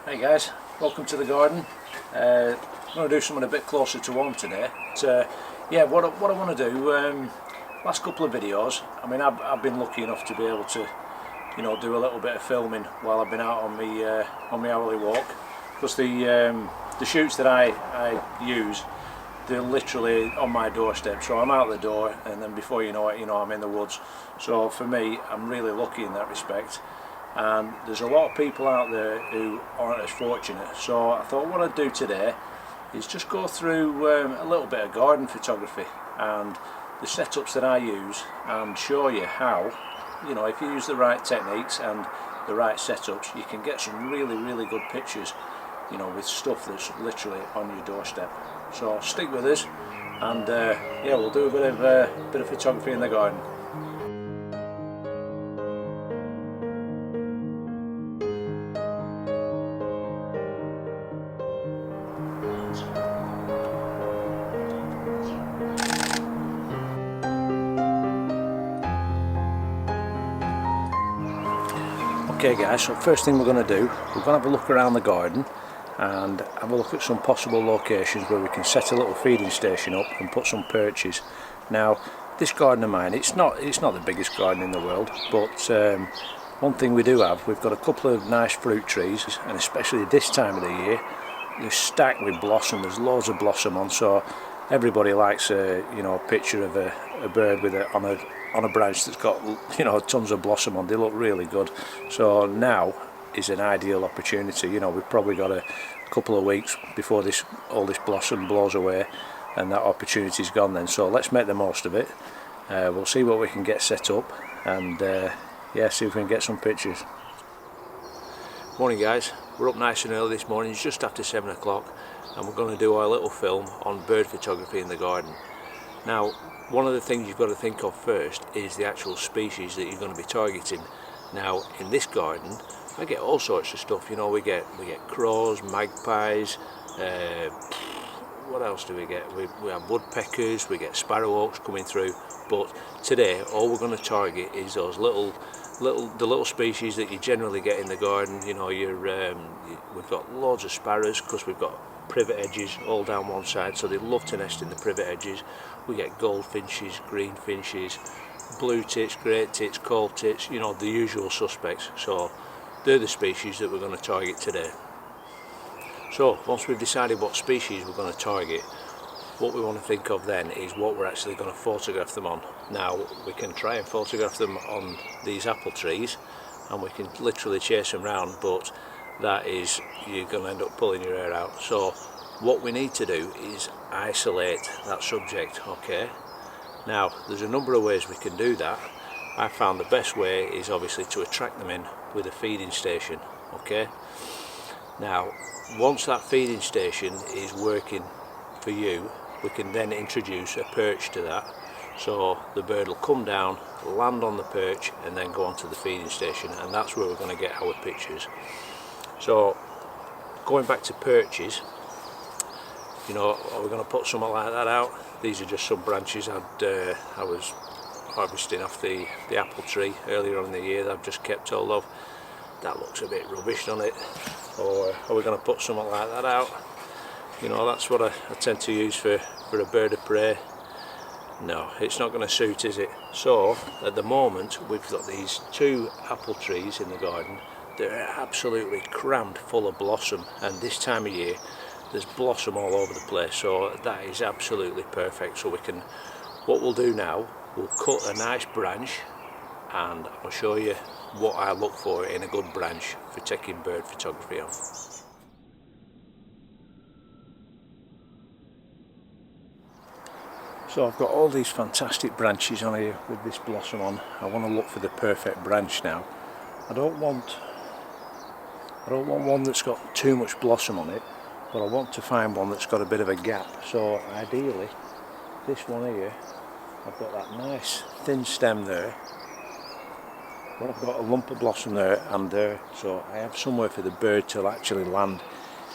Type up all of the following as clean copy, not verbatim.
Hey guys, welcome to the garden. I'm going to do something a bit closer to home today. But, yeah, what I want to do, last couple of videos, I mean I've been lucky enough to be able to, you know, do a little bit of filming while I've been out on my hourly walk. Because the shoots that I use, they're literally on my doorstep. So I'm out the door, and then before you know it, I'm in the woods. So for me, I'm really lucky in that respect. And there's a lot of people out there who aren't as fortunate, so I thought what I'd do today is just go through a little bit of garden photography and the setups that I use, and show you how, if you use the right techniques and the right setups, you can get some really good pictures, with stuff that's literally on your doorstep. So stick with us, and yeah, we'll do a bit of photography in the garden. Okay guys, so first thing we're going to do, we're going to have a look around the garden and have a look at some possible locations where we can set a little feeding station up and put some perches. Now this garden of mine, it's not the biggest garden in the world, but one thing we do have, we've got a couple of nice fruit trees, and especially this time of the year, they're stacked with blossom. There's loads of blossom on, so everybody likes a picture of a bird with on a branch that's got tons of blossom on. They look really good. So now is an ideal opportunity. We've probably got a couple of weeks before all this blossom blows away, and that opportunity's gone then. So let's make the most of it. We'll see what we can get set up, and yeah, see if we can get some pictures. Morning guys, we're up nice and early this morning. It's just after 7 o'clock, and we're going to do our little film on bird photography in the garden. Now, one of the things you've got to think of first is the actual species that you're going to be targeting. Now, in this garden, I get all sorts of stuff. We get crows, magpies. What else do we get? We have woodpeckers. We get sparrowhawks coming through. But today, all we're going to target is those the little species that you generally get in the garden. We've got loads of sparrows because we've got privet edges all down one side, so they love to nest in the privet edges. We get goldfinches, greenfinches, blue tits, great tits, cold tits, the usual suspects. So they're the species that we're going to target today. So once we've decided what species we're going to target, what we want to think of then is what we're actually going to photograph them on. Now we can try and photograph them on these apple trees, and we can literally chase them around, but that is, you're going to end up pulling your hair out. So what we need to do is isolate that subject. Okay, now there's a number of ways we can do that. I found the best way is obviously to attract them in with a feeding station. Okay, now once that feeding station is working for you, we can then introduce a perch to that. So the bird will come down, land on the perch, and then go onto the feeding station, and that's where we're going to get our pictures. So going back to perches, are we going to put something like that out? These are just some branches I was harvesting off the apple tree earlier on in the year that I've just kept hold of. That looks a bit rubbish, doesn't it? Or are we going to put something like that out? That's what I tend to use for a bird of prey. No, it's not going to suit, is it? So at the moment we've got these two apple trees in the garden. They're absolutely crammed full of blossom, and this time of year there's blossom all over the place, so that is absolutely perfect. So what we'll do now, we'll cut a nice branch, and I'll show you what I look for in a good branch for taking bird photography on. So I've got all these fantastic branches on here with this blossom on. I want to look for the perfect branch now. I don't want one that's got too much blossom on it, but I want to find one that's got a bit of a gap. So ideally this one here, I've got that nice thin stem there, but I've got a lump of blossom there and there, so I have somewhere for the bird to actually land.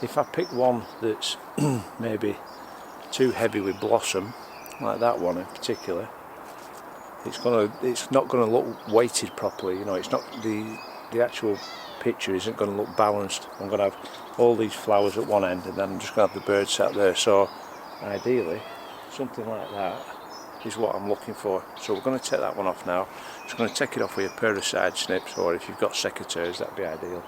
If I pick one that's maybe too heavy with blossom, like that one in particular, it's not going to look weighted properly. It's not the actual picture isn't going to look balanced. I'm going to have all these flowers at one end and then I'm just going to have the bird sat there. So ideally something like that is what I'm looking for. So we're going to take that one off now. Just going to take it off with a pair of side snips, or if you've got secateurs, that'd be ideal.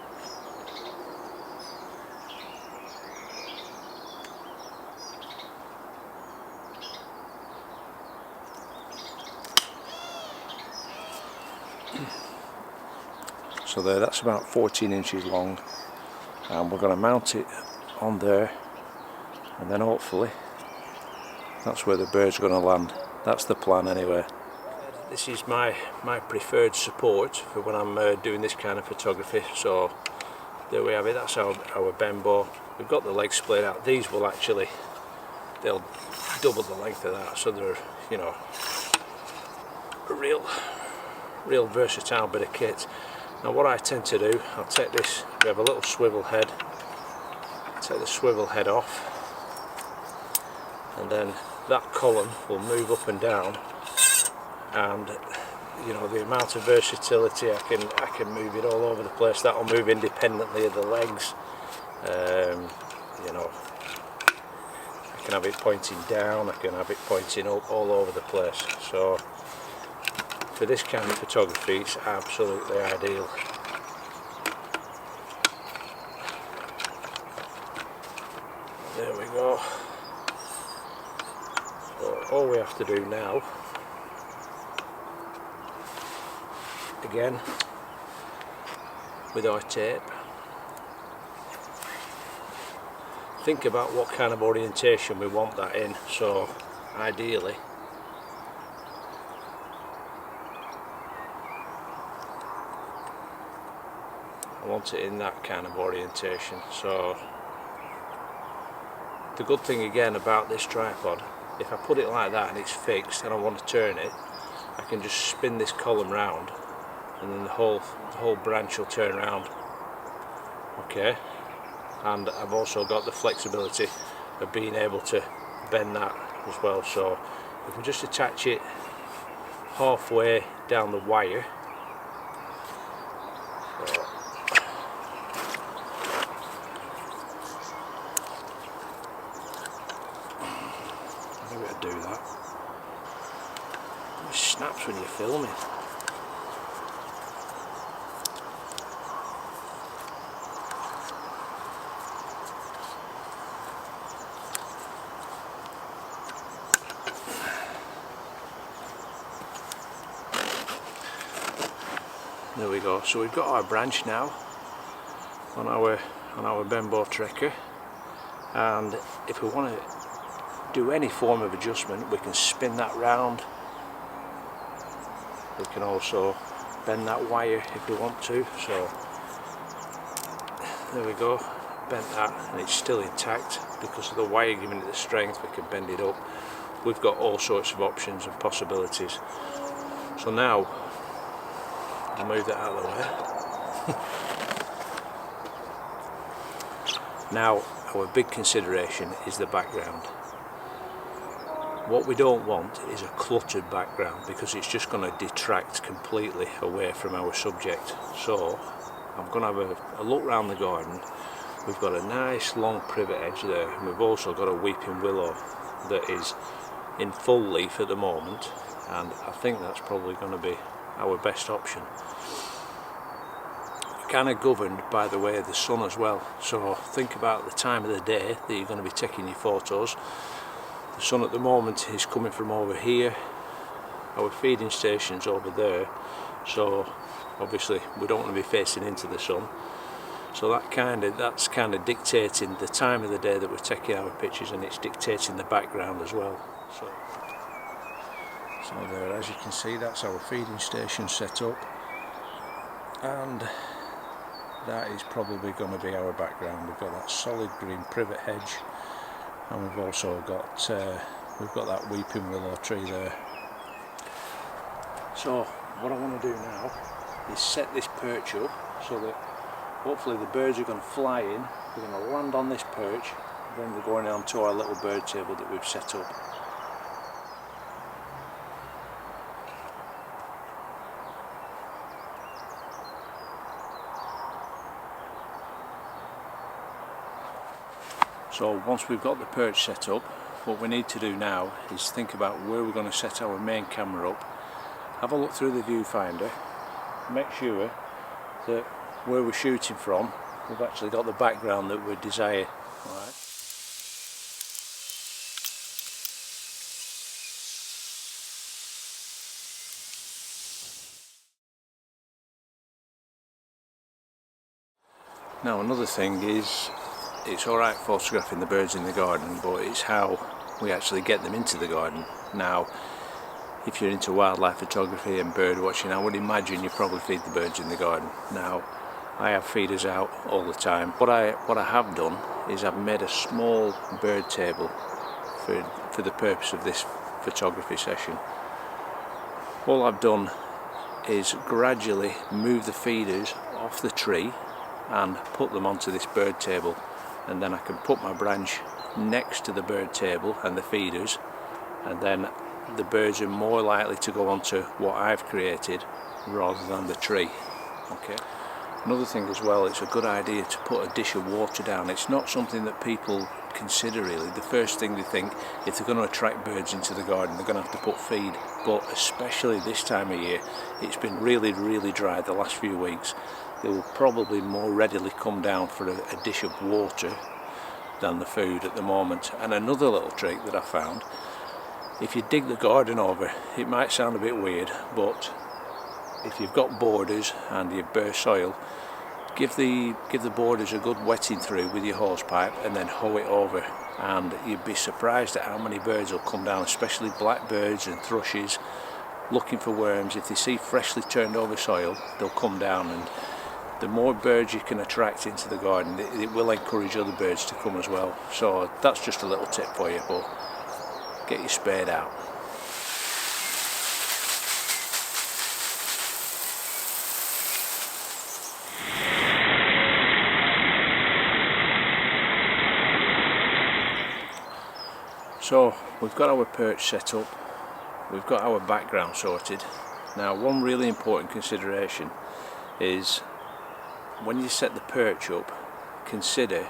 So there, that's about 14 inches long, and we're going to mount it on there, and then hopefully that's where the bird's going to land. That's the plan anyway. This is my preferred support for when I'm doing this kind of photography. So there we have it, that's our Benbo. We've got the legs split out. These will actually, they'll double the length of that, so they're, you know, a real versatile bit of kit. Now what I tend to do, I'll take this, we have a little swivel head, take the swivel head off, and then that column will move up and down, and you know, the amount of versatility, I can move it all over the place. That'll move independently of the legs. You know, I can have it pointing down, I can have it pointing up, all over the place. So for this kind of photography, it's absolutely ideal. There we go. So all we have to do now, again with our tape, think about what kind of orientation we want that in. So ideally I want it in that kind of orientation. So the good thing again about this tripod, if I put it like that and it's fixed and I want to turn it, I can just spin this column round and then the whole branch will turn around. Okay, and I've also got the flexibility of being able to bend that as well. So if we just attach it halfway down the wire, do that. It snaps when you're filming. There we go. So we've got our branch now on our Benbo Trekker, and if we want to do any form of adjustment, we can spin that round. We can also bend that wire if we want to. So there we go, bent that, and it's still intact because of the wire giving it the strength. We can bend it up. We've got all sorts of options and possibilities. So now I'll move that out of the way. Now our big consideration is the background. What we don't want is a cluttered background, because it's just going to detract completely away from our subject. So I'm going to have a look around the garden. We've got a nice long privet edge there, and we've also got a weeping willow that is in full leaf at the moment, and I think that's probably going to be our best option. Kind of governed by the way of the sun as well. So think about the time of the day that you're going to be taking your photos. The sun at the moment is coming from over here, our feeding station's over there, so obviously we don't want to be facing into the sun. So that's kind of dictating the time of the day that we're taking our pictures, and it's dictating the background as well. So there, as you can see, that's our feeding station set up, and that is probably going to be our background. We've got that solid green privet hedge, and we've also got that weeping willow tree there. So what I want to do now is set this perch up so that hopefully the birds are going to fly in, they're going to land on this perch, then they're going onto our little bird table that we've set up. So once we've got the perch set up, what we need to do now is think about where we're going to set our main camera up. Have a look through the viewfinder, make sure that where we're shooting from, we've actually got the background that we desire. Right. Now another thing is, it's alright photographing the birds in the garden, but it's how we actually get them into the garden. Now, if you're into wildlife photography and bird watching, I would imagine you probably feed the birds in the garden. Now, I have feeders out all the time. What I have done is I've made a small bird table for the purpose of this photography session. All I've done is gradually move the feeders off the tree and put them onto this bird table, and then I can put my branch next to the bird table and the feeders, and then the birds are more likely to go onto what I've created rather than the tree. Okay. Another thing as well, it's a good idea to put a dish of water down. It's not something that people consider really. The first thing they think, if they're going to attract birds into the garden, they're going to have to put feed. But especially this time of year, it's been really dry the last few weeks. They will probably more readily come down for a dish of water than the food at the moment. And another little trick that I found, if you dig the garden over, it might sound a bit weird, but if you've got borders and you've bare soil, give the borders a good wetting through with your hose pipe and then hoe it over, and you'd be surprised at how many birds will come down, especially blackbirds and thrushes looking for worms. If they see freshly turned over soil, they'll come down, and the more birds you can attract into the garden, it will encourage other birds to come as well. So that's just a little tip for you, but get your spade out. So we've got our perch set up, we've got our background sorted. Now one really important consideration is when you set the perch up, consider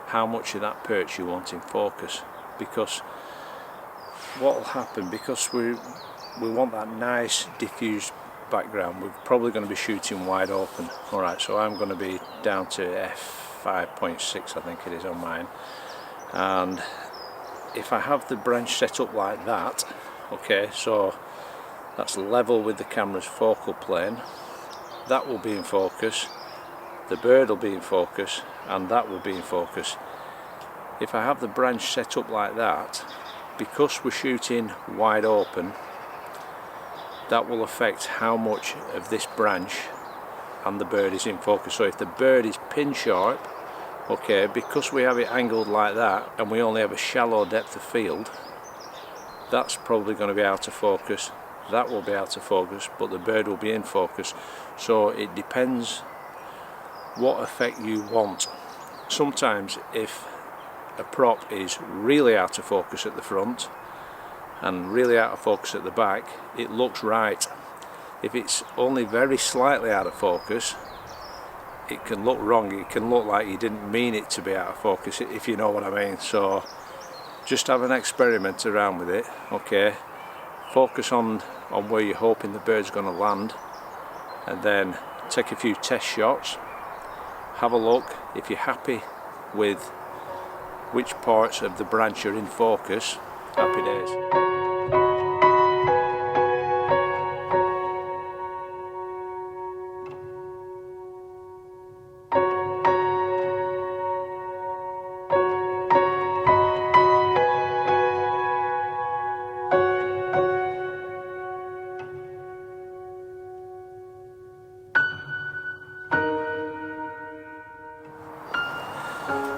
how much of that perch you want in focus, because what will happen, because we want that nice diffused background, we're probably going to be shooting wide open. Alright, so I'm going to be down to f5.6 I think it is on mine, and if I have the branch set up like that, okay, so that's level with the camera's focal plane, that will be in focus, the bird will be in focus, and that will be in focus. If I have the branch set up like that, because we're shooting wide open, that will affect how much of this branch and the bird is in focus. So if the bird is pin sharp, okay, because we have it angled like that and we only have a shallow depth of field, that's probably going to be out of focus, that will be out of focus, but the bird will be in focus. So it depends what effect you want. Sometimes if a prop is really out of focus at the front and really out of focus at the back, it looks right. If it's only very slightly out of focus, it can look wrong. It can look like you didn't mean it to be out of focus, if you know what I mean. So just have an experiment around with it, okay, focus on where you're hoping the bird's going to land, and then take a few test shots, have a look. If you're happy with which parts of the branch are in focus, happy days.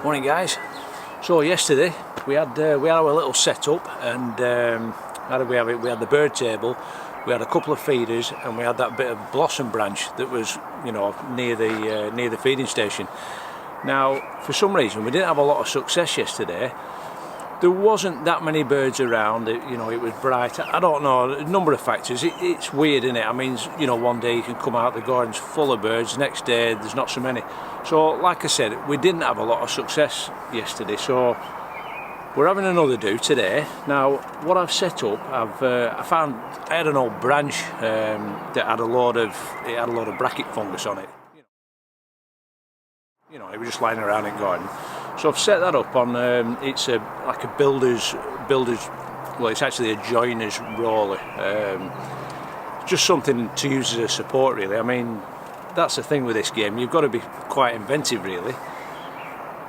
Morning guys. So yesterday we had our little setup, and how did we have it? We had the bird table, we had a couple of feeders, and we had that bit of blossom branch that was, you know, near the feeding station. Now for some reason we didn't have a lot of success yesterday There wasn't that many birds around. You know, it was bright. I don't know, a number of factors. It's weird, isn't it? I mean, you know, one day you can come out, the garden's full of birds, next day there's not so many. So like I said, we didn't have a lot of success yesterday, so we're having another do today. Now what I've set up, I had an old branch that had a load of bracket fungus on it. You know, it was just lying around in the garden. So I've set that up on, it's like a builder's, well, it's actually a joiner's roller. Just something to use as a support, really. I mean, that's the thing with this game, you've got to be quite inventive, really.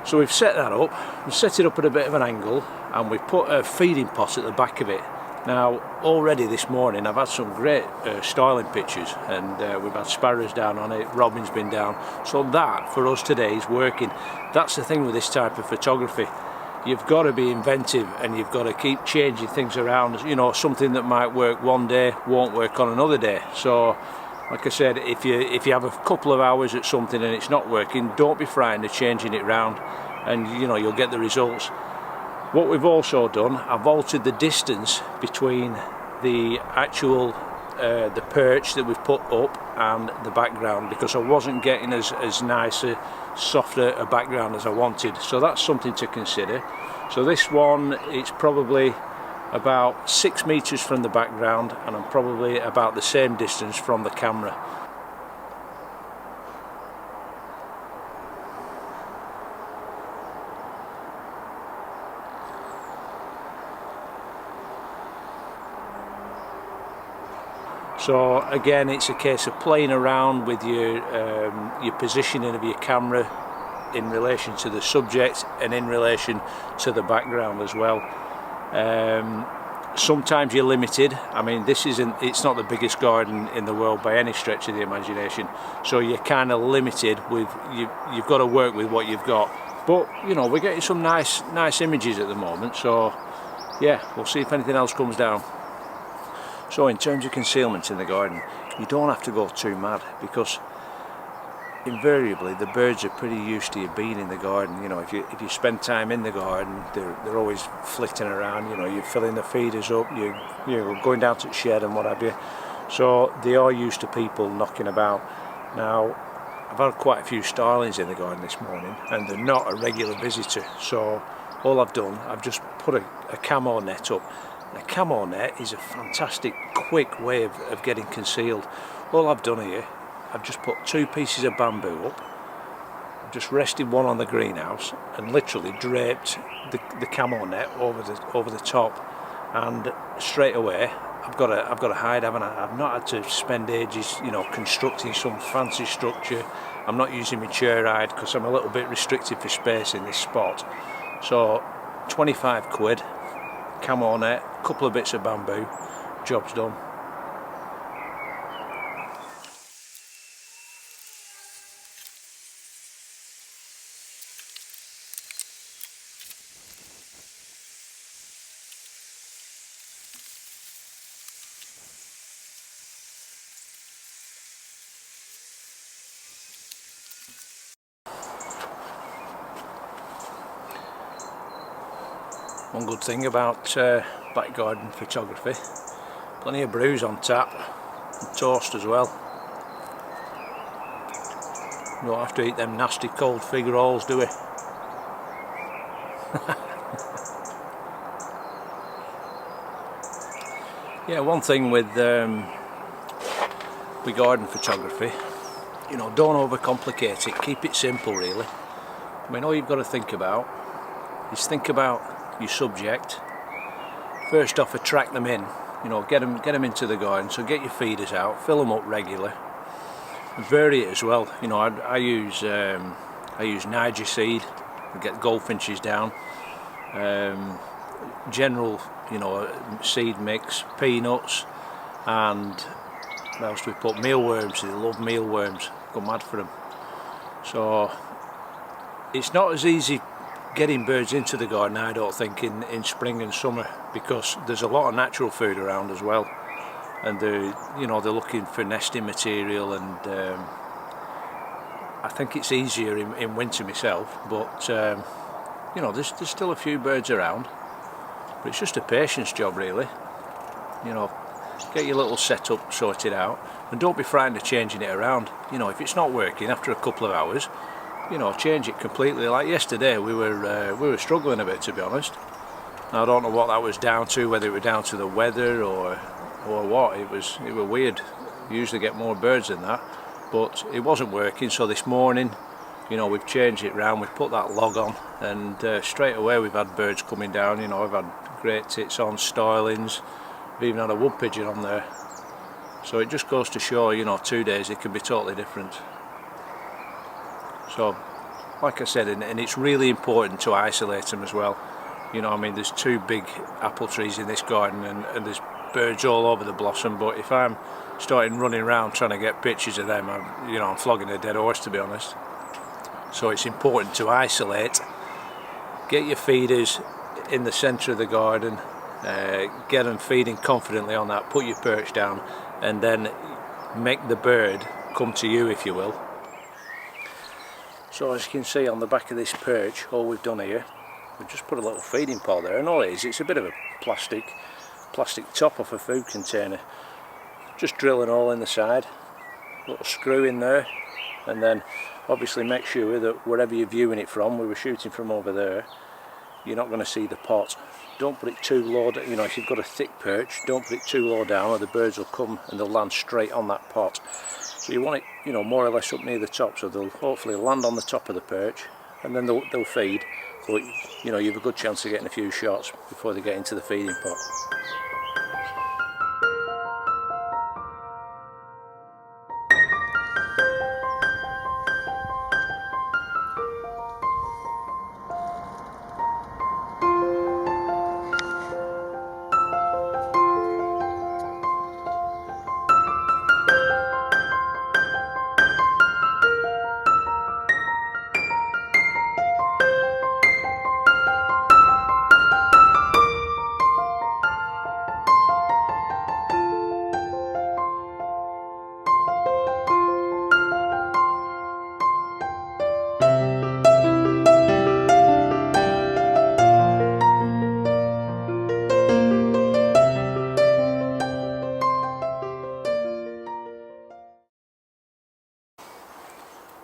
So we've set that up, we've set it up at a bit of an angle, and we've put a feeding pot at the back of it. Now, already this morning I've had some great styling pictures, and we've had sparrows down on it, robins been down, so that for us today is working. That's the thing with this type of photography, you've got to be inventive and you've got to keep changing things around. You know, something that might work one day won't work on another day. So like I said, if you have a couple of hours at something and it's not working, don't be frightened of changing it around, and you know, you'll get the results. What we've also done, I've altered the distance between the actual the perch that we've put up and the background, because I wasn't getting as nice a softer a background as I wanted. So that's something to consider. So this one, it's probably about 6 meters from the background, and I'm probably about the same distance from the camera. So again, it's a case of playing around with your positioning of your camera in relation to the subject and in relation to the background as well. Sometimes you're limited. I mean, it's not the biggest garden in the world by any stretch of the imagination, so you're kind of limited with you've got to work with what you've got. But you know, we're getting some nice images at the moment, so yeah, we'll see if anything else comes down. So in terms of concealment in the garden, you don't have to go too mad, because invariably the birds are pretty used to you being in the garden. You know, if you spend time in the garden, they're always flitting around. You know, you're filling the feeders up, you're going down to the shed and what have you. So they are used to people knocking about. Now, I've had quite a few starlings in the garden this morning, and they're not a regular visitor. So all I've done, I've just put a camo net up. A camo net is a fantastic quick way of getting concealed. All I've done here, I've just put 2 pieces of bamboo up, I've just rested one on the greenhouse and literally draped the camo net over the top, and straight away I've got to hide, haven't I? I've not had to spend ages, you know, constructing some fancy structure. I'm not using my chair hide because I'm a little bit restricted for space in this spot. So 25 quid, camo net, a couple of bits of bamboo, job's done. One good thing about back garden photography, plenty of brews on tap, and toast as well. You don't have to eat them nasty cold fig rolls, do we? Yeah, one thing with garden photography, you know, don't overcomplicate it, keep it simple really. I mean, all you've got to think about is your subject. First off, attract them in, you know, get them into the garden. So get your feeders out, fill them up regular, vary it as well. You know, I use Niger seed to get goldfinches down, general, you know, seed mix, peanuts, and what else do we put? Mealworms. They love mealworms, go mad for them. So it's not as easy getting birds into the garden, I don't think, in spring and summer, because there's a lot of natural food around as well, and they're looking for nesting material, and I think it's easier in winter myself, but you know, there's still a few birds around. but it's just a patience job really. You know, get your little setup sorted out, and don't be frightened of changing it around. You know, if it's not working after a couple of hours, you know, change it completely. Like yesterday, we were struggling a bit, to be honest. Now, I don't know what that was down to, whether it was down to the weather or what. It was weird. You usually get more birds than that, but it wasn't working. So this morning, you know, we've changed it round. We've put that log on, and straight away we've had birds coming down. You know, I've had great tits on, starlings. We've even had a wood pigeon on there. So it just goes to show, you know, 2 days it can be totally different. So, like I said, and it's really important to isolate them as well. You know, I mean, there's 2 big apple trees in this garden, and there's birds all over the blossom. But if I'm starting running around trying to get pictures of them, I'm flogging a dead horse, to be honest. So it's important to isolate. Get your feeders in the centre of the garden. Get them feeding confidently on that. Put your perch down, and then make the bird come to you, if you will. So as you can see on the back of this perch, all we've done here, we've just put a little feeding pot there, and all it is, it's a bit of a plastic top off a food container. Just drill an hole in the side, little screw in there, and then obviously make sure that wherever you're viewing it from, we were shooting from over there, you're not going to see the pot. Don't put it too low, you know, if you've got a thick perch, don't put it too low down, or the birds will come and they'll land straight on that pot. So you want it, you know, more or less up near the top, so they'll hopefully land on the top of the perch, and then they'll feed. But you know, you have a good chance of getting a few shots before they get into the feeding pot.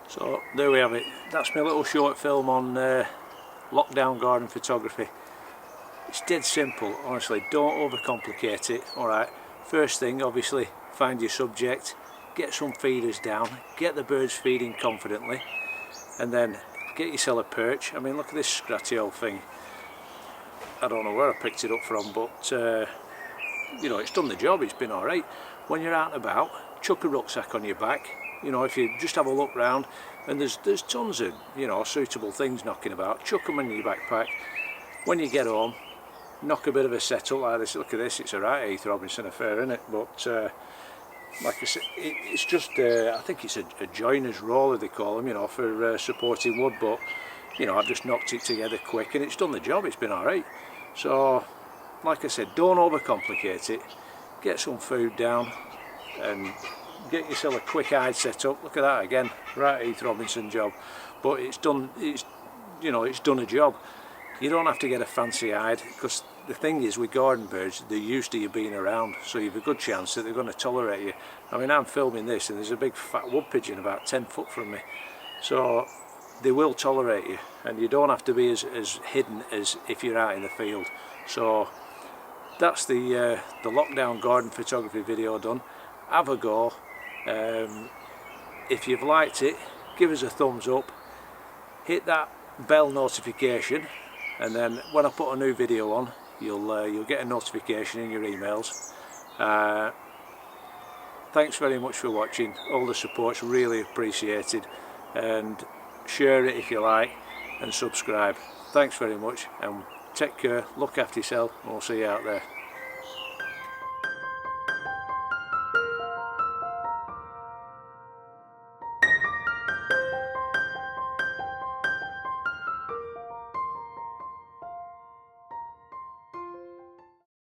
So there we have it. That's my little short film on lockdown garden photography. It's dead simple, honestly. Don't overcomplicate it. Alright, first thing, obviously find your subject, get some feeders down, get the birds feeding confidently, and then get yourself a perch. I mean, look at this scratchy old thing. I don't know where I picked it up from, but you know, it's done the job. It's been alright. When you're out and about, chuck a rucksack on your back. You know, if you just have a look round, and there's tons of, you know, suitable things knocking about, chuck them in your backpack. When you get home, knock a bit of a setup like this. Look at this, it's a right Heath Robinson affair, isn't it? But like I said, it's just I think it's a joiner's roller they call them, you know, for supporting wood. But you know, I've just knocked it together quick, and it's done the job. It's been alright. So like I said, don't overcomplicate it. Get some food down and get yourself a quick hide setup. Look at that again, right Heath Robinson job. But it's done, you know, it's done a job. You don't have to get a fancy hide, because the thing is with garden birds, they're used to you being around, so you've a good chance that they're going to tolerate you. I mean, I'm filming this and there's a big fat wood pigeon about 10 foot from me, so they will tolerate you, and you don't have to be as hidden as if you're out in the field. So that's the lockdown garden photography video done. Have a go. If you've liked it, give us a thumbs up, hit that bell notification, and then when I put a new video on, you'll get a notification in your emails. Thanks very much for watching. All the support's really appreciated, and share it if you like, and subscribe. Thanks very much, and take care, look after yourself, and we'll see you out there.